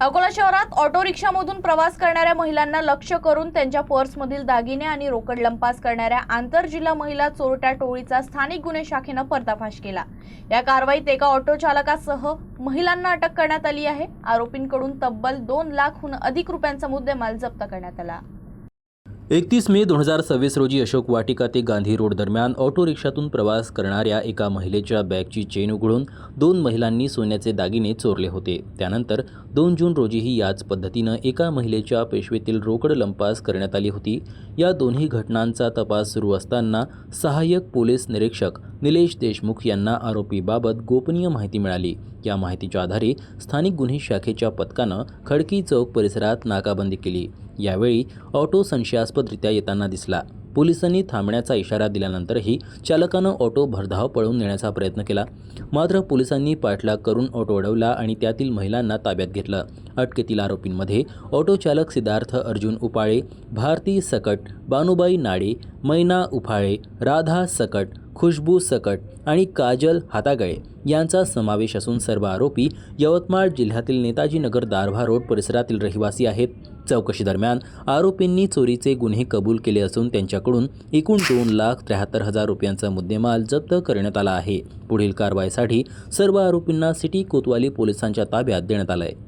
अकोला शहरात ऑटो रिक्षामधून प्रवास करणाऱ्या महिलांना लक्ष्य करून त्यांच्या पर्समधील दागिने आणि रोकड लंपास करणाऱ्या आंतरजिल्हा महिला चोरट्या टोळीचा स्थानिक गुन्हे शाखेनं पर्दाफाश केला। या कारवाईत एका ऑटो चालकासह महिलांना अटक करण्यात आली आहे। आरोपींकडून तब्बल 2 लाखहून अधिक रुपयांचा मुद्देमाल जप्त करण्यात आला। 31 मे 2026 रोजी अशोक वाटिका ते गांधी रोड दरम्यान ऑटो रिक्षातून प्रवास करणाऱ्या एका महिलेच्या बॅगची चेन उघडून 2 महिलांनी सोन्याचे दागिने चोरले होते। त्यानंतर 2 जून रोजीही याच पद्धतीनं एका महिलेच्या पेशवेतील रोकड लंपास करण्यात आली होती। या दोन्ही घटनांचा तपास सुरू असताना सहाय्यक पोलीस निरीक्षक निलेश देशमुख यांना आरोपीबाबत गोपनीय माहिती मिळाली। या माहितीच्या आधारे स्थानिक गुन्हे शाखेच्या पथकानं खडकी चौक परिसरात नाकाबंदी केली। यावेळी ऑटो संशयास्पदरित्या येताना दिसला। पोलिसांनी थांबण्याचा इशारा दिल्यानंतरही चालकानं ऑटो भरधाव पळवून नेण्याचा प्रयत्न केला। मात्र पोलिसांनी पाठलाग करून ऑटो अडवला आणि त्यातील महिलांना ताब्यात घेतलं। अटकेतील आरोपींमध्ये ऑटो चालक सिद्धार्थ अर्जुन उपाळे, भारती सकट, बानुबाई नाडे, मैना उफाळे, राधा सकट, खुशबू सकट आणि काजल हातागळे यांचा समावेश असून सर्व आरोपी यवतमाळ जिल्ह्यातील नेताजी नगर दारव्हा रोड परिसरातील रहिवासी आहेत। चौकशी दरम्यान आरोपींनी चोरीचे गुन्हे कबूल केले असून त्यांच्याकडून एकूण 2,73,000 रुपयांचा मुद्देमाल जप्त करण्यात आला आहे। पुढील कारवाईसाठी सर्व आरोपींना सिटी कोतवाली पोलिसांच्या ताब्यात देण्यात आलं आहे।